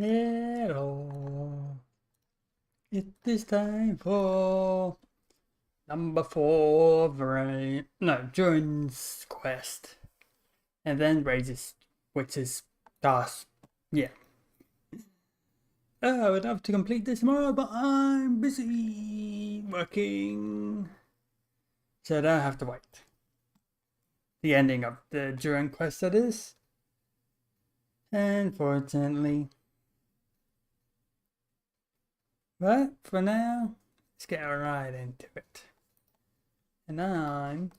Hello. It is time for number 4 of Durin's quest. And then raises, which is task. Yeah. I would love to complete this tomorrow, but I'm busy working. So I don't have to wait. The ending of the Durin quest, that is. Unfortunately. But for now, let's get right into it. And I'm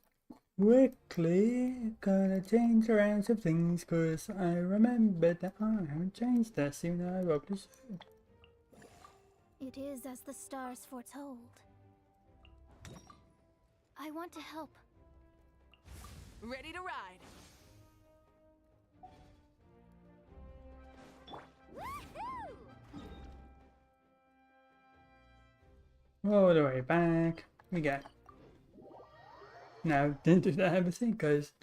quickly gonna change around some things because I remember that I haven't changed that soon I wrote this. It is as the stars foretold. I want to help. Ready to ride. All the way back. We got. No, didn't do that everything because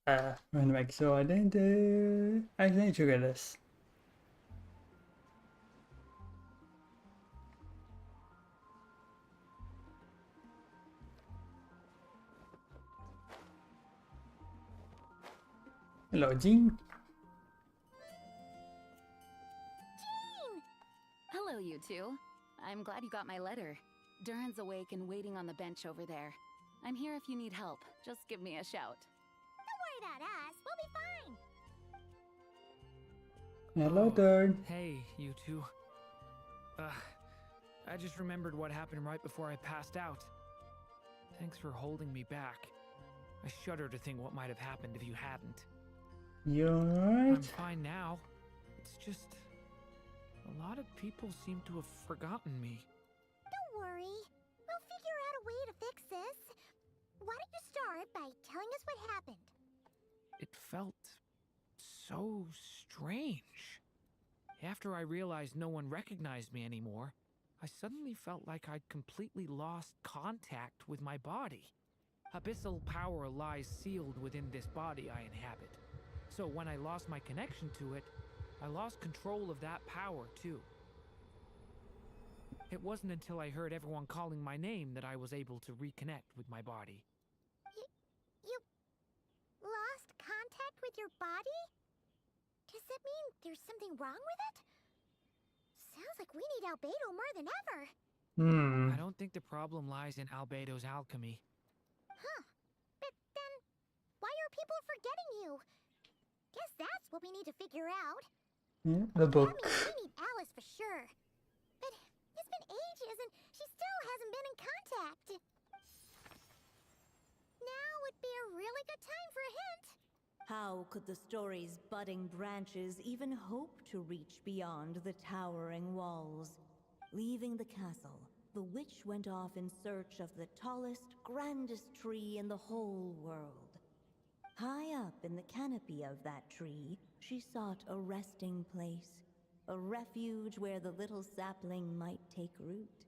I'm gonna make sure I didn't accidentally trigger this. Hello, Jean. Jean! Hello, you two. I'm glad you got my letter. Durin's awake and waiting on the bench over there. I'm here if you need help. Just give me a shout. Don't worry about us. We'll be fine. Hello, Durin. Hey, you two. I just remembered what happened right before I passed out. Thanks for holding me back. I shudder to think what might have happened if you hadn't. You alright? I'm fine now. It's just... a lot of people seem to have forgotten me. Don't worry. We'll figure out a way to fix this. Why don't you start by telling us what happened? It felt so strange. After I realized no one recognized me anymore, I suddenly felt like I'd completely lost contact with my body. Abyssal power lies sealed within this body I inhabit. So when I lost my connection to it, I lost control of that power too. It wasn't until I heard everyone calling my name that I was able to reconnect with my body. You lost contact with your body? Does that mean there's something wrong with it? Sounds like we need Albedo more than ever. I don't think the problem lies in Albedo's alchemy. Huh. But then, why are people forgetting you? Guess that's what we need to figure out. Yeah, the book. That means we need Alice for sure. But it's been ages and she still hasn't been in contact. Now would be a really good time for a hint. How could the story's budding branches even hope to reach beyond the towering walls? Leaving the castle, the witch went off in search of the tallest, grandest tree in the whole world. High up in the canopy of that tree, she sought a resting place, a refuge where the little sapling might take root.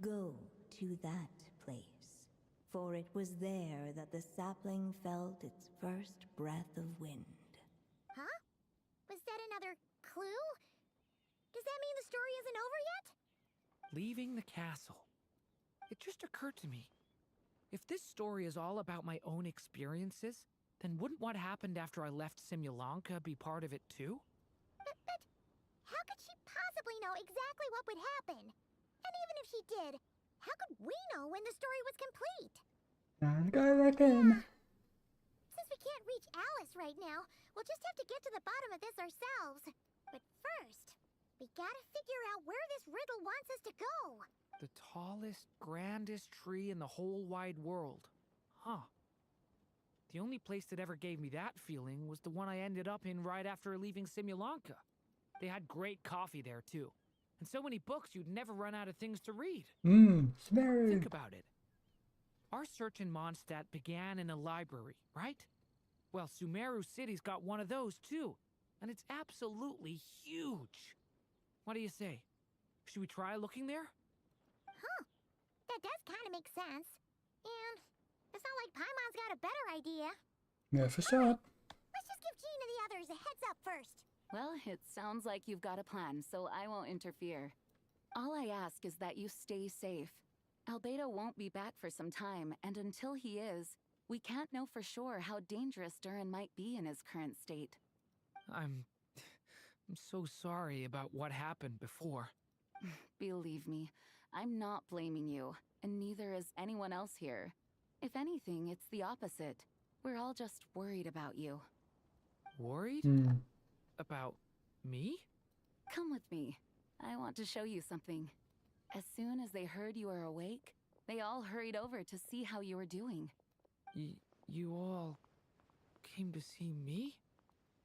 Go to that place, for it was there that the sapling felt its first breath of wind. Huh? Was that another clue? Does that mean the story isn't over yet? Leaving the castle. It just occurred to me. If this story is all about my own experiences, then wouldn't what happened after I left Simulanka be part of it too? But how could she possibly know exactly what would happen? And even if she did, how could we know when the story was complete? Since we can't reach Alice right now, we'll just have to get to the bottom of this ourselves. But first, we gotta figure out where this riddle wants us to go. The tallest, grandest tree in the whole wide world. Huh. The only place that ever gave me that feeling was the one I ended up in right after leaving Simulanka. They had great coffee there too. And so many books you'd never run out of things to read. Think about it. Our search in Mondstadt began in a library, right? Well, Sumeru City's got one of those too. And it's absolutely huge. What do you say? Should we try looking there? Huh. That does kind of make sense. And it's not like Paimon's got a better idea. Yeah, for sure. Let's just give Jean and the others a heads up first. Well, it sounds like you've got a plan, so I won't interfere. All I ask is that you stay safe. Albedo won't be back for some time, and until he is, we can't know for sure how dangerous Durin might be in his current state. I'm so sorry about what happened before. Believe me, I'm not blaming you, and neither is anyone else here. If anything, it's the opposite. We're all just worried about you. Worried? Hmm. About me? Come with me. I want to show you something. As soon as they heard you were awake, they all hurried over to see how you were doing. You all came to see me?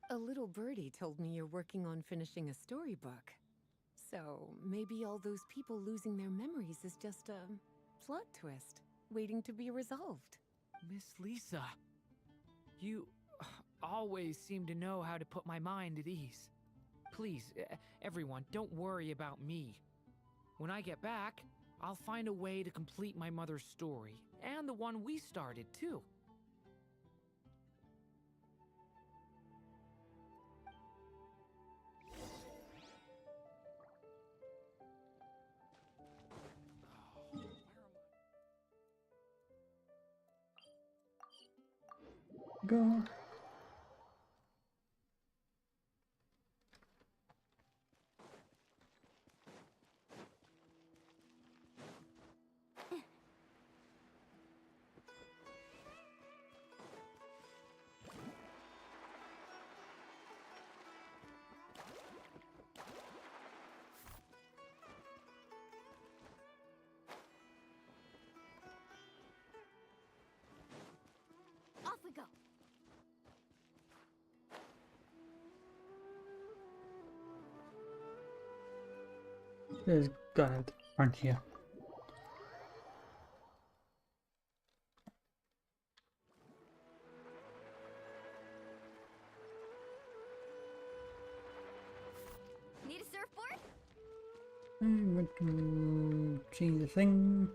A little birdie told me you're working on finishing a storybook. So maybe all those people losing their memories is just a plot twist, waiting to be resolved. Miss Lisa, you always seem to know how to put my mind at ease. Please, everyone, don't worry about me. When I get back, I'll find a way to complete my mother's story, and the one we started, too. Go. Off we go. There's gun aren't here. Need a surfboard? I'm going to change the thing.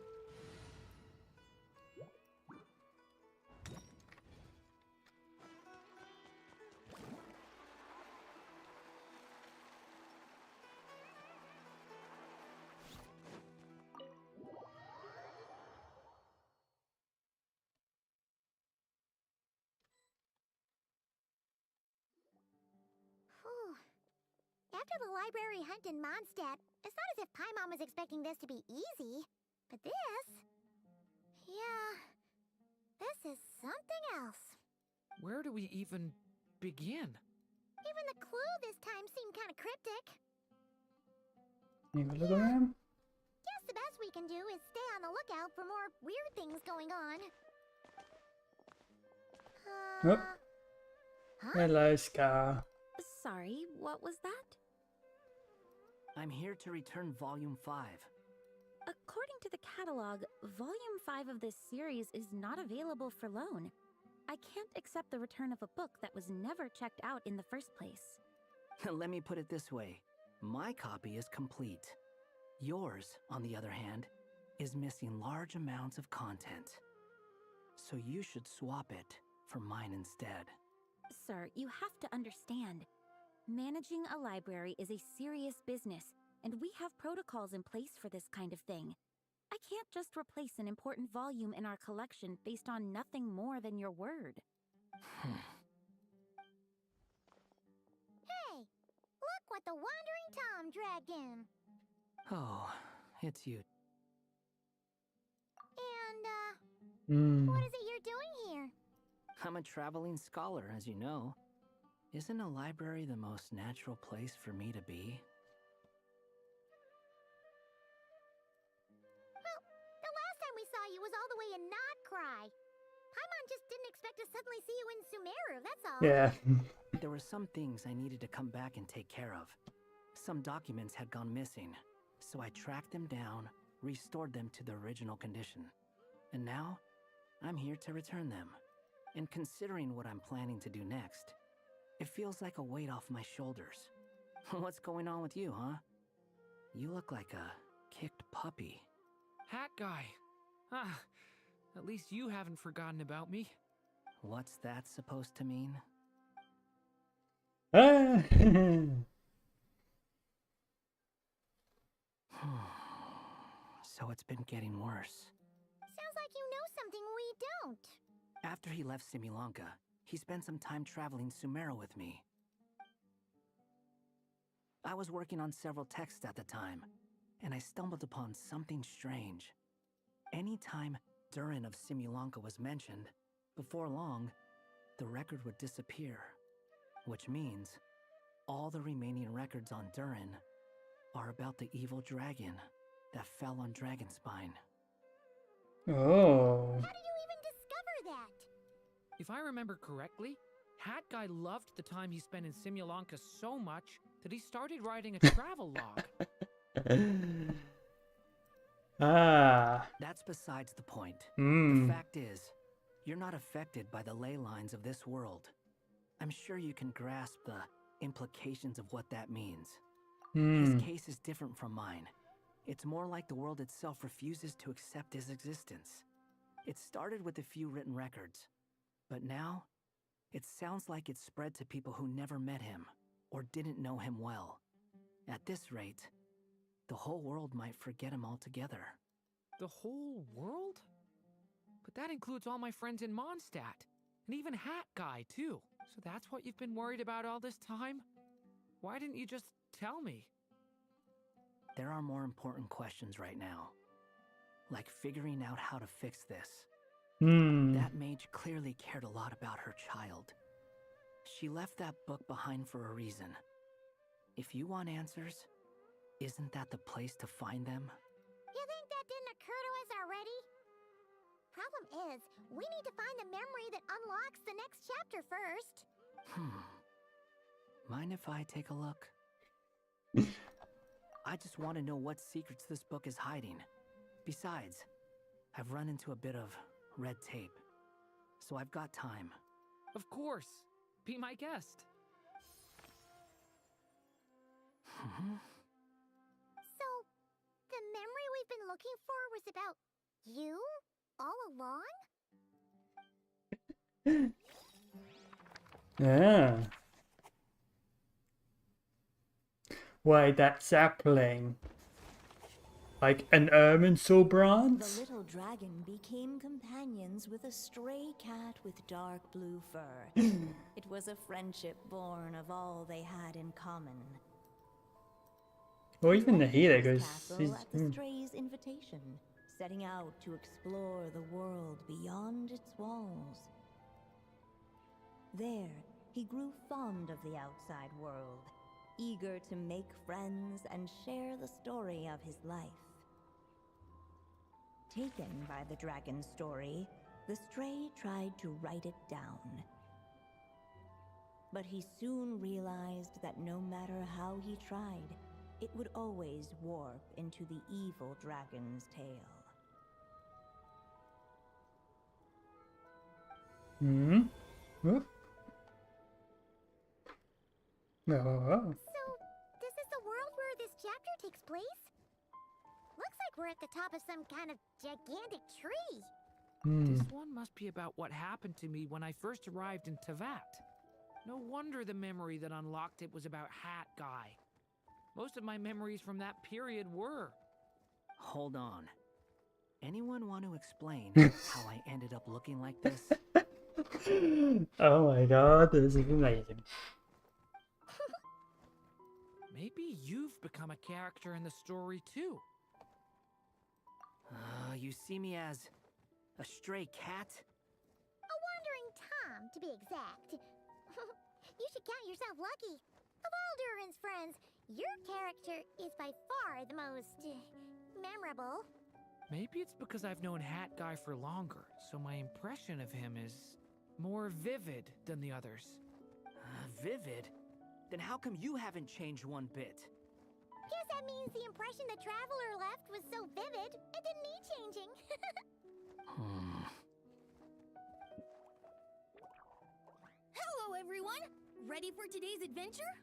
Whew. After the library hunt in Mondstadt, it's not as if Paimon was expecting this to be easy. But this... yeah... this is something else. Where do we even begin? Even the clue this time seemed kind of cryptic. You go look around. Guess the best we can do is stay on the lookout for more weird things going on. Oh. Huh? Hello, Scar. Sorry, what was that? I'm here to return Volume 5. According to the catalog, Volume 5 of this series is not available for loan. I can't accept the return of a book that was never checked out in the first place. Let me put it this way. My copy is complete. Yours, on the other hand, is missing large amounts of content. So you should swap it for mine instead. Sir, you have to understand. Managing a library is a serious business, and we have protocols in place for this kind of thing. I can't just replace an important volume in our collection based on nothing more than your word. Hey, look what the Wandering Tom dragged in. Oh, it's you. And, what is it you're doing here? I'm a traveling scholar, as you know. Isn't a library the most natural place for me to be? Well, the last time we saw you was all the way in Nodcry. Paimon just didn't expect to suddenly see you in Sumeru, that's all. Yeah. There were some things I needed to come back and take care of. Some documents had gone missing, so I tracked them down, restored them to the original condition. And now, I'm here to return them. And considering what I'm planning to do next, it feels like a weight off my shoulders. What's going on with you, huh? You look like a kicked puppy. Hat guy. Ah, at least you haven't forgotten about me. What's that supposed to mean? Ah! So it's been getting worse. Sounds like you know something we don't. After he left Simulanka, he spent some time traveling Sumeru with me. I was working on several texts at the time, and I stumbled upon something strange. Anytime Durin of Simulanka was mentioned, before long, the record would disappear. Which means all the remaining records on Durin are about the evil dragon that fell on Dragonspine. Oh. How did you even discover that? If I remember correctly, Hat Guy loved the time he spent in Simulanka so much that he started writing a travel log. Ah. That's besides the point. Hmm. The fact is, you're not affected by the ley lines of this world. I'm sure you can grasp the implications of what that means. His case is different from mine. It's more like the world itself refuses to accept his existence. It started with a few written records, but now it sounds like it's spread to people who never met him or didn't know him well. At this rate, the whole world might forget him altogether. The whole world? But that includes all my friends in Mondstadt, and even Hat Guy, too. So that's what you've been worried about all this time? Why didn't you just tell me? There are more important questions right now, like figuring out how to fix this. That mage clearly cared a lot about her child. She left that book behind for a reason. If you want answers, isn't that the place to find them? You think that didn't occur to us already? Problem is, we need to find the memory that unlocks the next chapter first. Mind if I take a look? I just want to know what secrets this book is hiding. Besides, I've run into a bit of red tape, so I've got time. Of course. Be my guest. So, the memory we've been looking for was about you all along? Yeah. Wait, that sapling. Like an Irminsul branch? The little dragon became companions with a stray cat with dark blue fur. It was a friendship born of all they had in common. Or even the Dragon healer left goes. castle at the stray's invitation, setting out to explore the world beyond its walls. There, he grew fond of the outside world, eager to make friends and share the story of his life. Taken by the dragon's story, the stray tried to write it down. But he soon realized that no matter how he tried, it would always warp into the evil dragon's tale. Whoop. Oh. So, this is the world where this chapter takes place? Looks like we're at the top of some kind of gigantic tree. This one must be about what happened to me when I first arrived in Tevat. No wonder the memory that unlocked it was about Hat Guy. Most of my memories from that period were. Hold on. Anyone want to explain how I ended up looking like this? Oh my god, this is amazing. Maybe you've become a character in the story too. You see me as a stray cat? A wandering Tom, to be exact. You should count yourself lucky. Of all Durin's friends, your character is by far the most memorable. Maybe it's because I've known Hat Guy for longer, so my impression of him is more vivid than the others. Vivid? Then how come you haven't changed one bit? Guess that means the impression the traveler left was so vivid, it didn't need changing. Hello, everyone! Ready for today's adventure?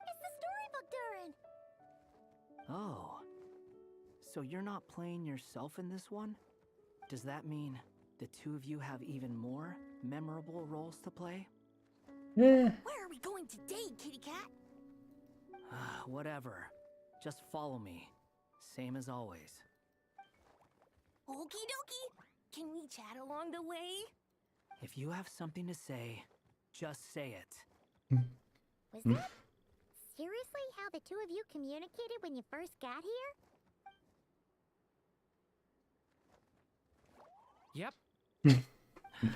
It's the storybook, Durin. Oh. So you're not playing yourself in this one? Does that mean the two of you have even more memorable roles to play? Yeah. Where are we going going today, kitty cat? Whatever. Just follow me. Same as always. Okie dokie. Can we chat along the way? If you have something to say, just say it. Was that seriously how the two of you communicated when you first got here? Yep.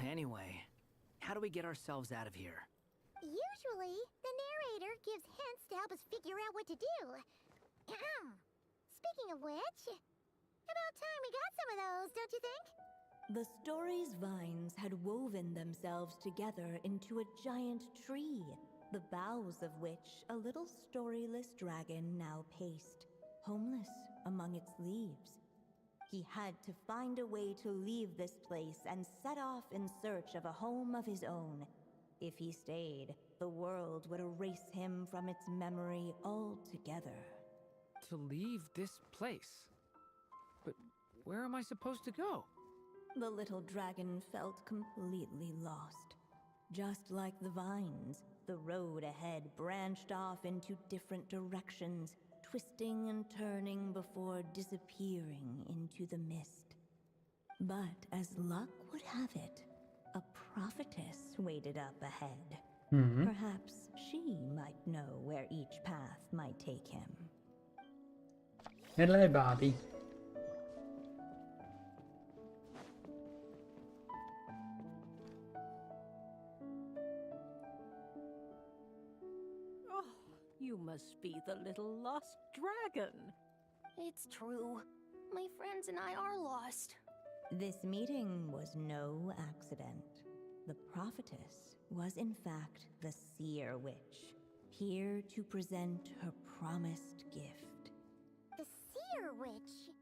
Anyway, how do we get ourselves out of here? Usually, the narrator gives hints to help us figure out what to do. Speaking of which, about time we got some of those, don't you think? The story's vines had woven themselves together into a giant tree, the boughs of which a little storyless dragon now paced, homeless among its leaves. He had to find a way to leave this place and set off in search of a home of his own. If he stayed, the world would erase him from its memory altogether. To leave this place? But where am I supposed to go? The little dragon felt completely lost. Just like the vines, the road ahead branched off into different directions, twisting and turning before disappearing into the mist. But as luck would have it, a prophetess waited up ahead. Perhaps she might know where each path might take him. Hello, Barbie. Oh, you must be the little lost dragon. It's true. My friends and I are lost. This meeting was no accident. The prophetess was in fact the seer witch, here to present her promised gift. The seer witch.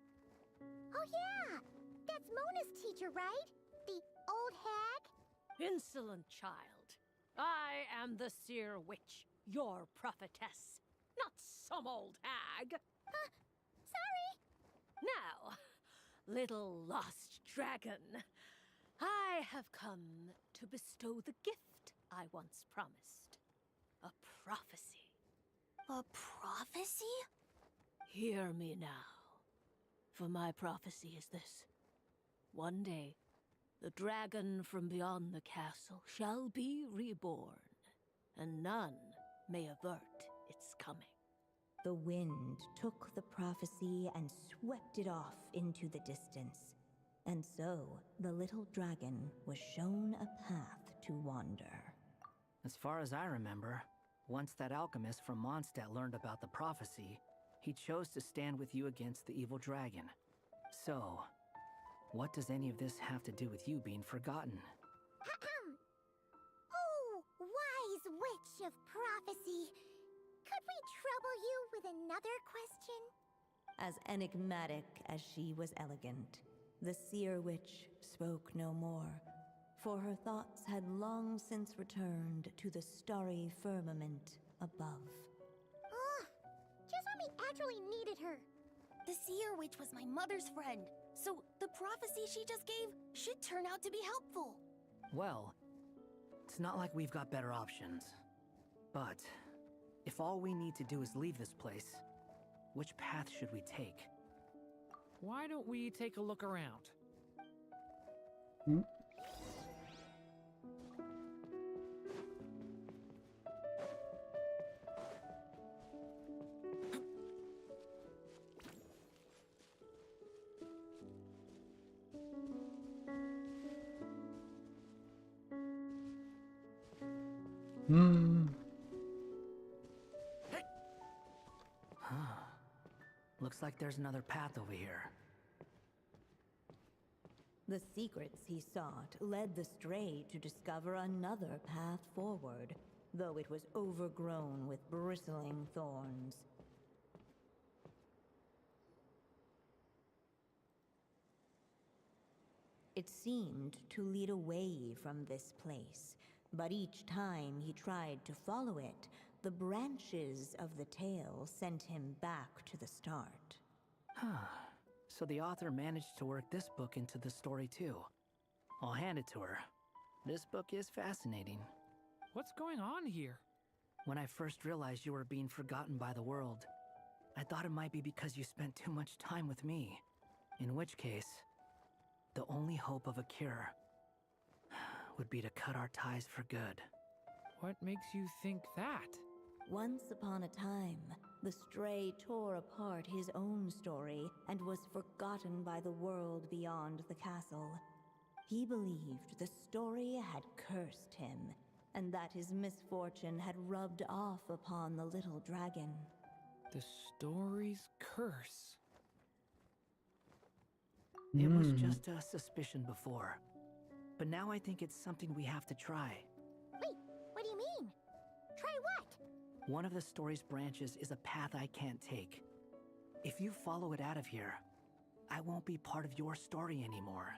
Oh yeah, that's Mona's teacher, right? The old hag? Insolent child. I am the seer witch, your prophetess, not some old hag. Sorry. Now, little lost dragon, I have come to bestow the gift I once promised. A prophecy. A prophecy? Hear me now, for my prophecy is this. One day, the dragon from beyond the castle shall be reborn, and none may avert its coming. The wind took the prophecy and swept it off into the distance. And so, the little dragon was shown a path to wander. As far as I remember, once that alchemist from Mondstadt learned about the prophecy, he chose to stand with you against the evil dragon. So, what does any of this have to do with you being forgotten? Oh, wise witch of prophecy. Could we trouble you with another question? As enigmatic as she was elegant, the seer witch spoke no more, for her thoughts had long since returned to the starry firmament above. Ugh, just when we actually needed her. The seer witch was my mother's friend, so the prophecy she just gave should turn out to be helpful. Well, it's not like we've got better options. But, if all we need to do is leave this place, which path should we take? Why don't we take a look around? Looks like there's another path over here. The secrets he sought led the stray to discover another path forward, though it was overgrown with bristling thorns. It seemed to lead away from this place, but each time he tried to follow it, the branches of the tail sent him back to the start. So the author managed to work this book into the story too. I'll hand it to her. This book is fascinating. What's going on here? When I first realized you were being forgotten by the world, I thought it might be because you spent too much time with me. In which case, the only hope of a cure would be to cut our ties for good. What makes you think that? Once upon a time, the Stray tore apart his own story and was forgotten by the world beyond the castle. He believed the story had cursed him, and that his misfortune had rubbed off upon the little dragon. The story's curse. It was just a suspicion before, but now I think it's something we have to try. Wait, what do you mean? Try what? One of the story's branches is a path I can't take. If you follow it out of here, I won't be part of your story anymore.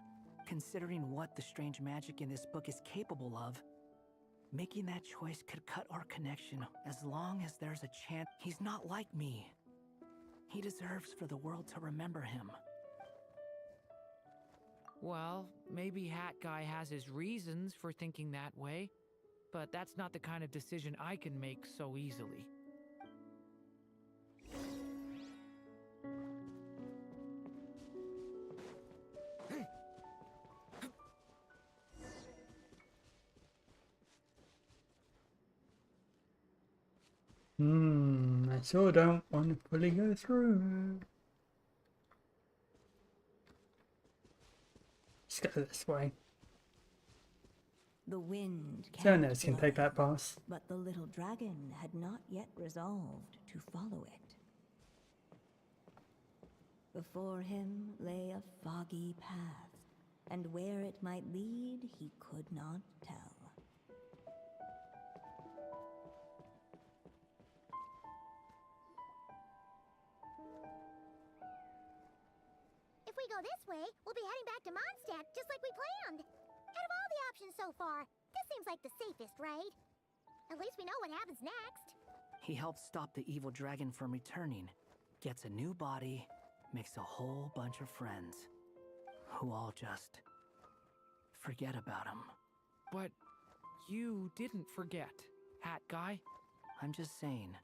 Considering what the strange magic in this book is capable of, making that choice could cut our connection as long as there's a chance he's not like me. He deserves for the world to remember him. Well, maybe Hat Guy has his reasons for thinking that way, but that's not the kind of decision I can make so easily. I sure don't want to fully go through. Let's go this way. The wind Jonas can take that pass. but the little dragon had not yet resolved to follow it. Before him lay a foggy path, and where it might lead he could not tell. If we go this way, we'll be heading back to Mondstadt just like we planned. Out of all the options so far, this seems like the safest, right? At least we know what happens next. He helps stop the evil dragon from returning, gets a new body, makes a whole bunch of friends, who all just forget about him. But you didn't forget, Hat Guy. I'm just saying,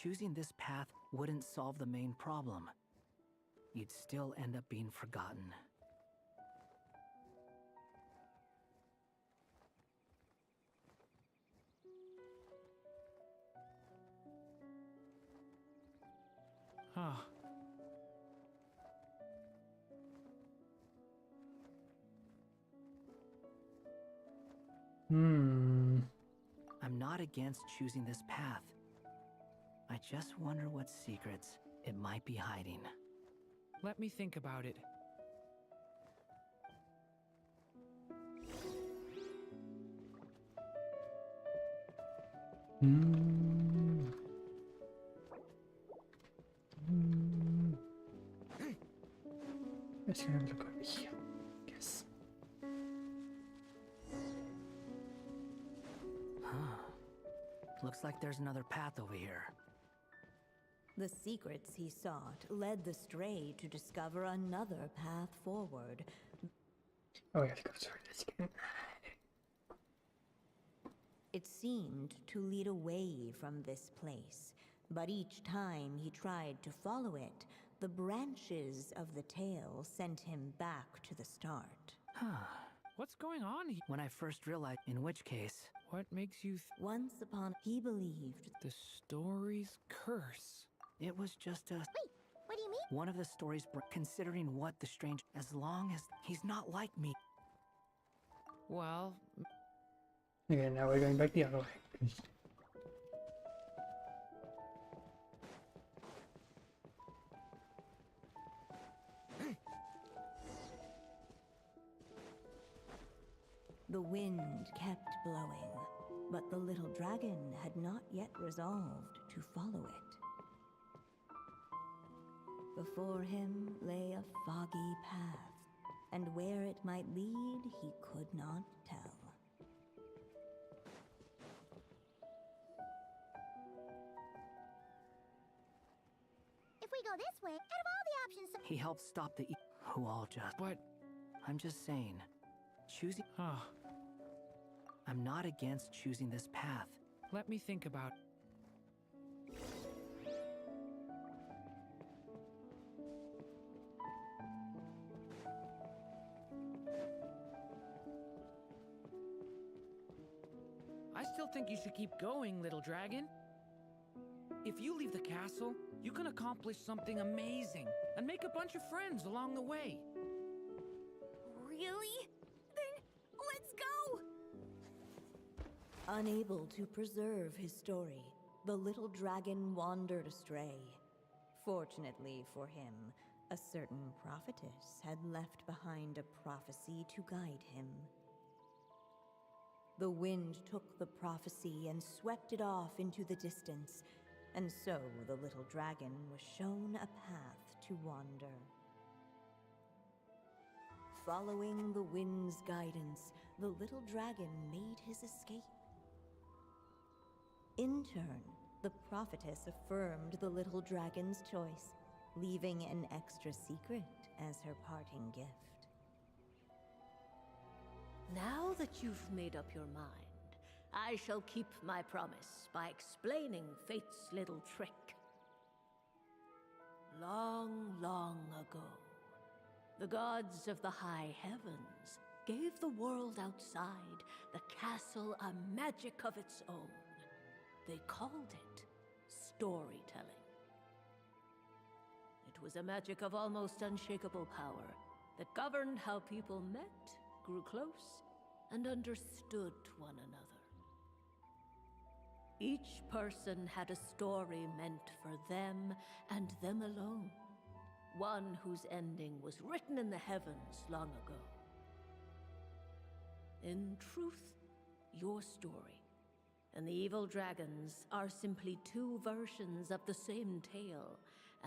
choosing this path wouldn't solve the main problem. You'd still end up being forgotten. Huh. I'm not against choosing this path. I just wonder what secrets it might be hiding. Let me think about it. Let's go and look over here. Yes. Looks like there's another path over here. The secrets he sought led the Stray to discover another path forward. Oh, we have to go through this again. It seemed to lead away from this place, but each time he tried to follow it, the branches of the tail sent him back to the start. What's going on here? When I first realized, in which case, What makes you Once upon he believed the story's curse? it was just a... What do you mean? One of the stories, considering what the strange... As long as he's not like me. Well, Okay, now we're going back the other way. the wind kept blowing, but the little dragon had not yet resolved to follow it. Before him lay a foggy path, and where it might lead he could not tell. If we go this way, out of all the options, He helped stop the... who all just... but... I'm just saying, choosing... Huh. I'm not against choosing this path. Let me think about... think you should keep going, little dragon. If you leave the castle, you can accomplish something amazing and make a bunch of friends along the way. Really? Then let's go! Unable to preserve his story, the little dragon wandered astray. Fortunately for him, a certain prophetess had left behind a prophecy to guide him. The wind took the prophecy and swept it off into the distance, and so the little dragon was shown a path to wander. Following the wind's guidance, the little dragon made his escape. In turn, the prophetess affirmed the little dragon's choice, leaving an extra secret as her parting gift. Now that you've made up your mind, I shall keep my promise by explaining fate's little trick. Long, long ago, the gods of the high heavens gave the world outside the castle a magic of its own. They called it storytelling. It was a magic of almost unshakable power that governed how people met, grew close, and understood one another. Each person had a story meant for them and them alone, one whose ending was written in the heavens long ago. In truth, your story and the evil dragons are simply two versions of the same tale,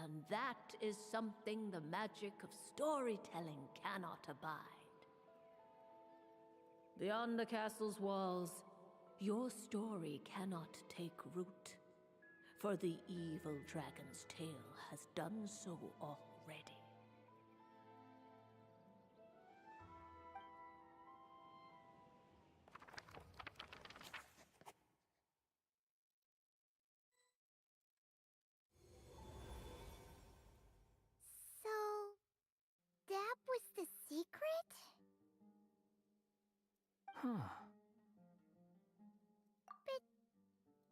and that is something the magic of storytelling cannot abide. Beyond the castle's walls, your story cannot take root, for the evil dragon's tale has done so already. So, that was the secret? Huh.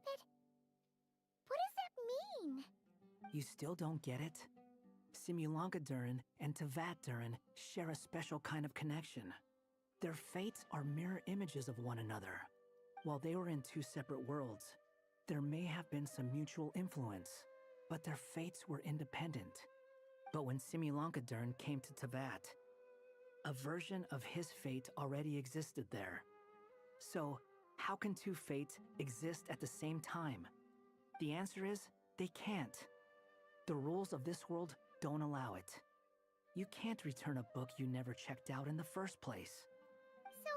But what does that mean? You still don't get it? Simulanka Durin and Tevat Durin share a special kind of connection. Their fates are mirror images of one another. While they were in two separate worlds, there may have been some mutual influence, but their fates were independent. But when Simulanka Durin came to Tevat, a version of his fate already existed there. So, how can two fates exist at the same time? The answer is, they can't. The rules of this world don't allow it. You can't return a book you never checked out in the first place. So,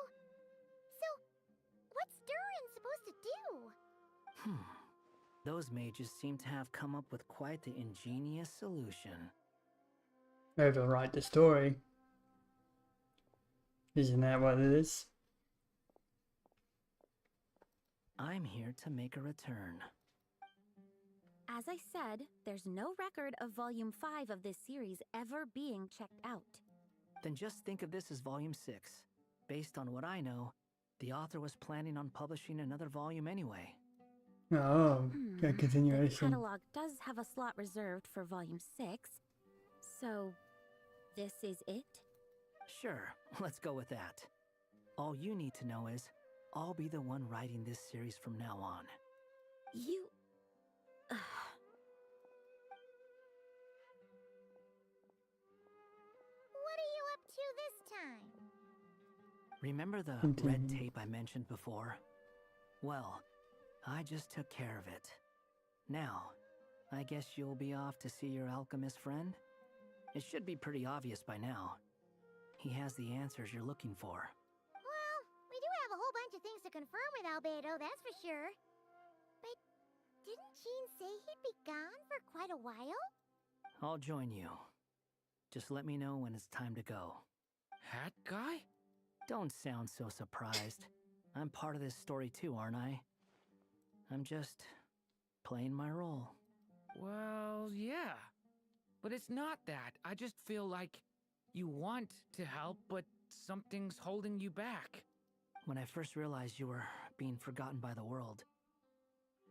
what's Durin supposed to do? Those mages seem to have come up with quite the ingenious solution. Overwrite the story. Isn't that what it is? I'm here to make a return. As I said, there's no record of Volume 5 of this series ever being checked out. Then just think of this as Volume 6. Based on what I know, the author was planning on publishing another volume anyway. Oh, a The continuation. catalog does have a slot reserved for Volume 6. So, this is it? Sure, let's go with that. All you need to know is, I'll be the one writing this series from now on. You... What are you up to this time? Remember the Continue. red tape I mentioned before? Well, I just took care of it. Now, I guess you'll be off to see your alchemist friend? It should be pretty obvious by now. He has the answers you're looking for. Well, we do have a whole bunch of things to confirm with Albedo, that's for sure. But didn't Jean say he'd be gone for quite a while? I'll join you. Just let me know when it's time to go. Hat guy? Don't sound so surprised. I'm part of this story too, aren't I? I'm just playing my role. Well, yeah. But it's not that. I just feel like you want to help, but something's holding you back. When I first realized you were being forgotten by the world,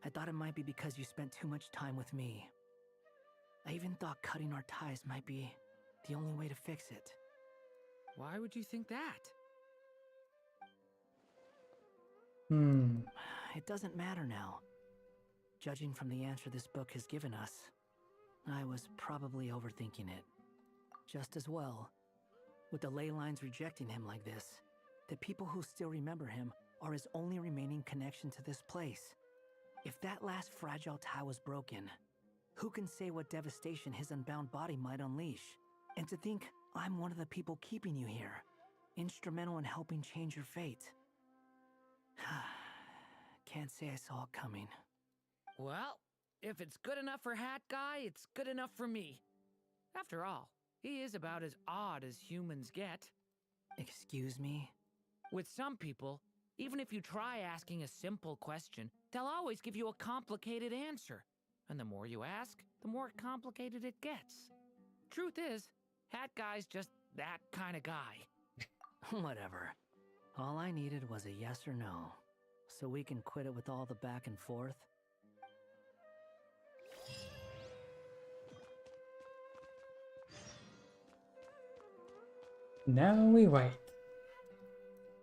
I thought it might be because you spent too much time with me. I even thought cutting our ties might be the only way to fix it. Why would you think that? It doesn't matter now. Judging from the answer this book has given us, I was probably overthinking it. Just as well. With the ley lines rejecting him like this, the people who still remember him are his only remaining connection to this place. If that last fragile tie was broken, who can say what devastation his unbound body might unleash? And to think I'm one of the people keeping you here, instrumental in helping change your fate. Can't say I saw it coming. Well, if it's good enough for Hat Guy, it's good enough for me. After all, he is about as odd as humans get. Excuse me? With some people, even if you try asking a simple question, they'll always give you a complicated answer. And the more you ask, the more complicated it gets. Truth is, Hat Guy's just that kind of guy. Whatever. All I needed was a yes or no, so we can quit it with all the back and forth. Now we wait.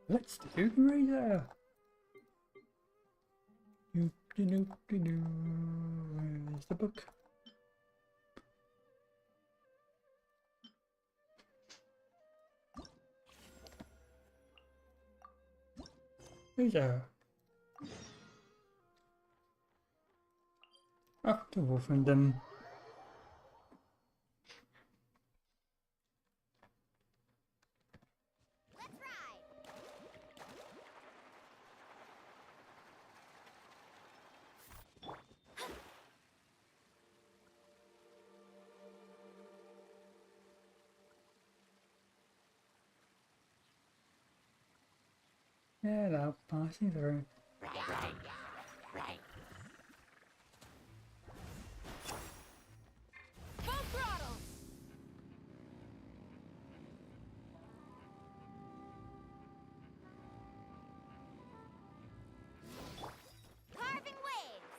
Let's do the razor. Where's the book? Razor. Off to Wolfenden. Let's ride! Yeah, now passing through. Full throttle! Carving waves!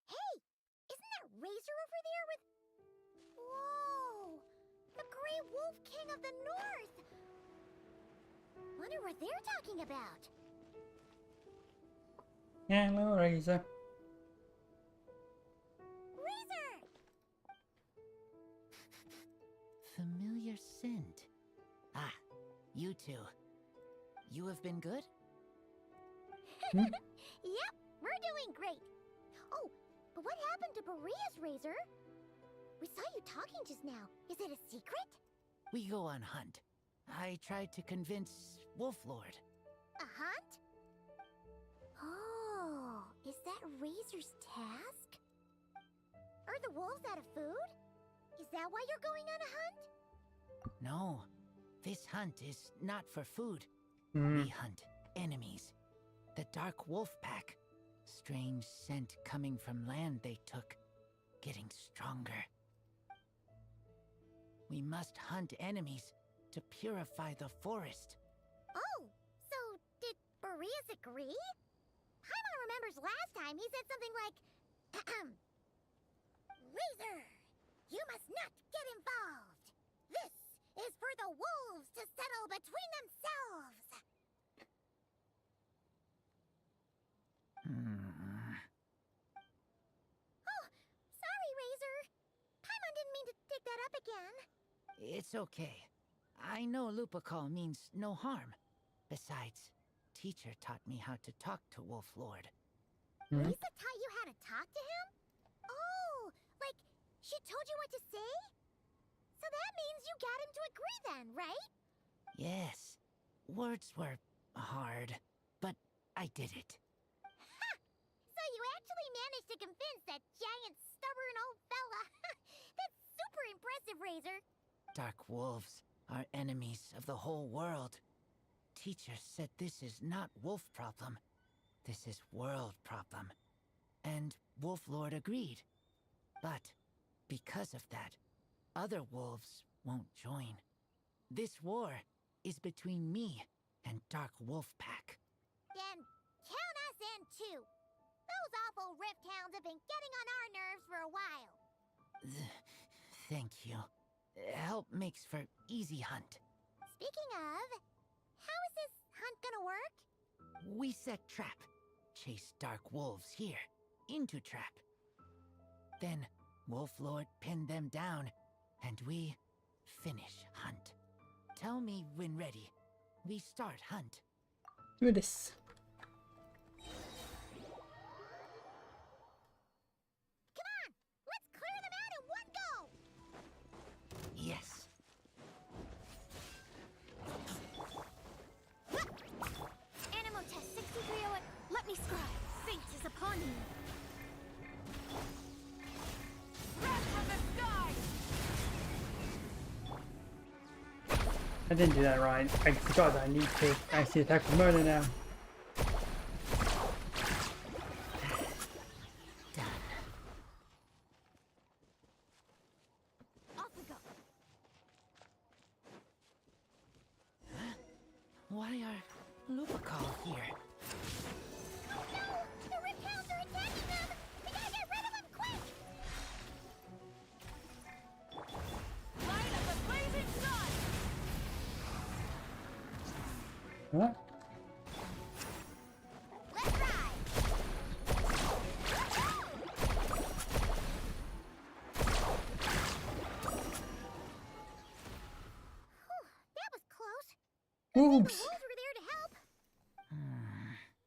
Hey! Isn't that Razor over there with... Whoa! The Grey Wolf King of the North! Wonder what they're talking about. Hello, Razor. Razor! Familiar scent. Ah, you two. You have been good? Yep, we're doing great. Oh, but what happened to Berea's Razor? We saw you talking just now. Is it a secret? We go on hunt. I tried to convince Wolflord. A hunt? Oh, is that Razor's task? Are the wolves out of food? Is that why you're going on a hunt? No, this hunt is not for food. We hunt enemies. The Dark Wolf Pack. Strange scent coming from land they took. Getting stronger. We must hunt enemies to purify the forest. Oh, so did Boreas agree? Paimon remembers last time he said something like, Razor, you must not get involved. This is for the wolves to settle between themselves. Oh, sorry, Razor. Paimon didn't mean to dig that up again. It's okay. I know Lupacall means no harm. Besides, teacher taught me how to talk to Wolflord. Lisa taught you how to talk to him? Oh, like she told you what to say? So that means you got him to agree then, right? Yes, words were hard, but I did it. Ha! So you actually managed to convince that giant, stubborn old fella. That's super impressive, Razor. Dark wolves are enemies of the whole world. teacher said this is not wolf problem. This is world problem. And Wolf Lord agreed. But because of that, other wolves won't join. This war is between me and Dark Wolf Pack. Then count us in too. Those awful Rift Hounds have been getting on our nerves for a while. Thank you. Help makes for easy hunt. Speaking of, how is this hunt gonna work? We set trap. Chase dark wolves here, into trap. Then Wolf Lord pinned them down, and we finish hunt. Tell me when ready. We start hunt. Do this. Come on, let's clear them out in one go! Yes. Animal test 6308. Let me scribe. Fate is upon you. Breath from the sky! I didn't do that right. I forgot that I need to actually attack for murder now. Done. Off we go. Why are Lupacol here? Oh no! The Rift Hounds are attacking them! We gotta get rid of them quick! Light of the blazing sun! Huh? Let's ride! Whew, that was close. The Oops. wolves were there to help.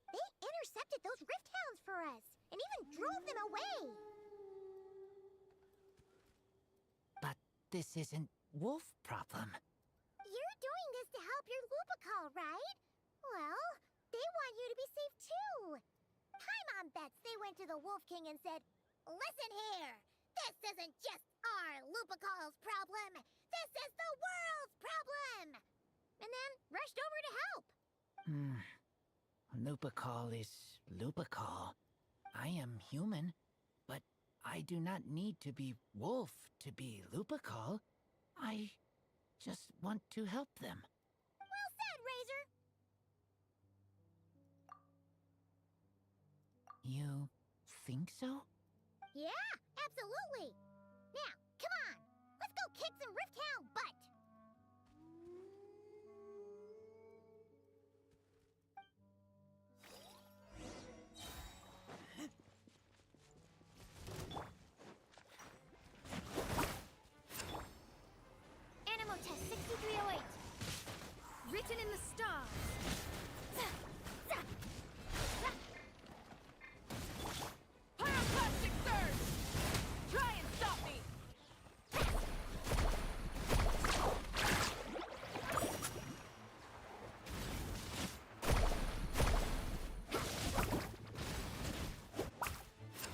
They intercepted those Rift Hounds for us, and even drove them away. But this isn't wolf problem. You're doing this to help your Lupacol, right? Well, they want you to be safe too. Paimon bets they went to the Wolf King and said, "Listen here, this isn't just our Lupacol's problem. This is the world's problem." And then rushed over to help. Lupacol is Lupacol. I am human, but I do not need to be wolf to be Lupacol. I just want to help them. Well said, Razor. You think so? Yeah, absolutely. Now, come on. Let's go kick some Rift Hound butt. Animal test 6308. Written in the stars. Pyroclastic surge! Try and stop me!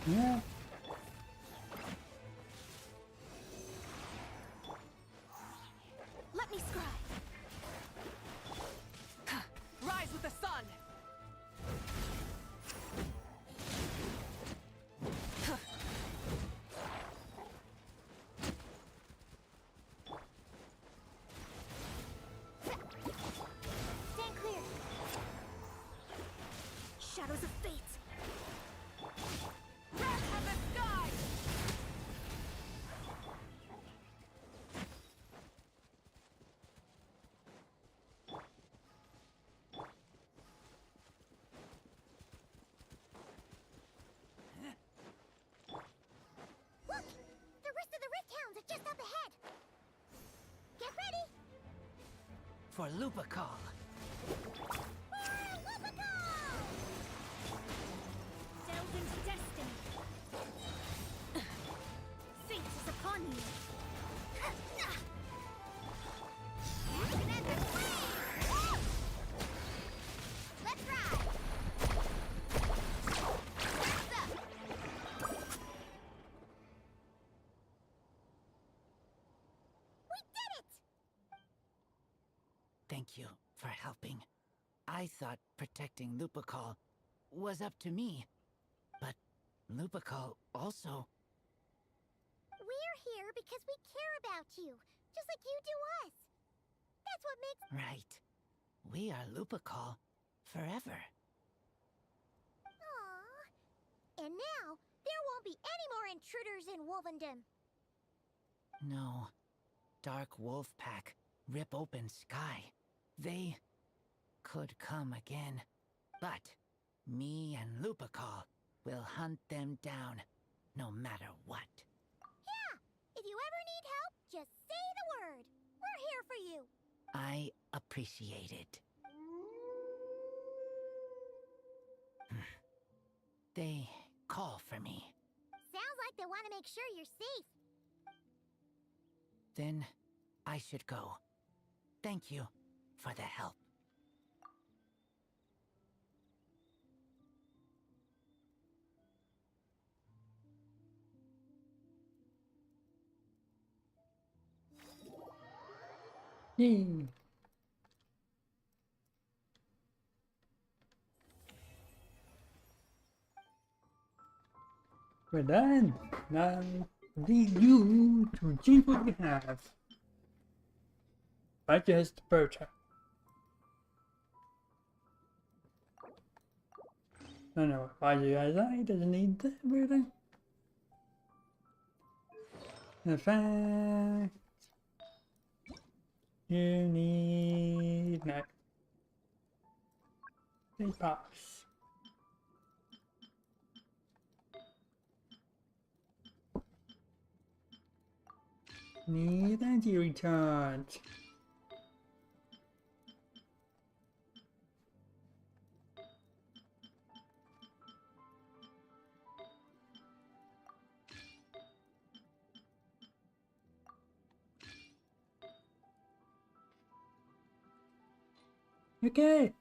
Yeah. Let me scribe. Rise with the sun! Stand clear. Shadows of fate. Breath from the sky! Look! The rest of the Rift Hounds are just up ahead. Get ready. For Lupacol. For Lupacol! Delve into destiny. Fate is upon you. Action at the flame! Let's ride. Wraps up. We did it! Thank you for helping. I thought protecting Lupical was up to me. But Lupical also... We're here because we care about you, just like you do us. That's what makes... Right. We are Lupical forever. Aww. And now, there won't be any more intruders in Wolvendom. No. Dark Wolf Pack, rip open sky. They could come again. But me and Lupical will hunt them down, no matter what. Yeah! If you ever need help, just say the word. We're here for you. I appreciate it. They call for me. Sounds like they want to make sure you're safe. Then I should go. Thank you for the help. Yay. We're done. Now leave you to change what we have. Digest the prototype. I don't know why you guys are. He doesn't need that everything. In fact, you need no. They pass. Need energy recharge. Okay.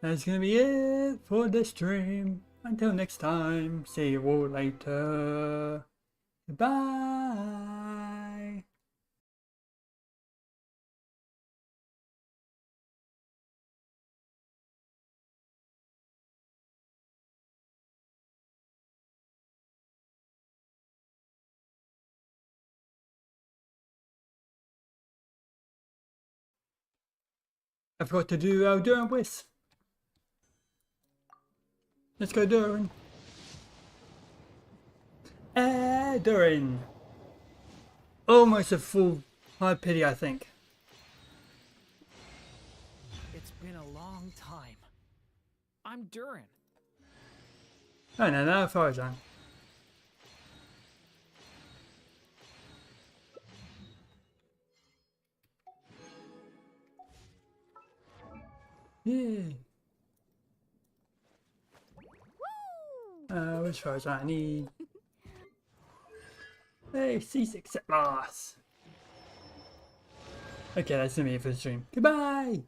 That's gonna be it for the stream. Until next time, see you all later. Goodbye. I forgot to do our Durin whiz. Let's go Durin. Durin. Almost a full high pity, I think. It's been a long time. I'm Durin. Oh no, no, Farzan. Yeah. Which Farzan I need? Hey, C6 at last. Okay, that's gonna be it for the stream. Goodbye!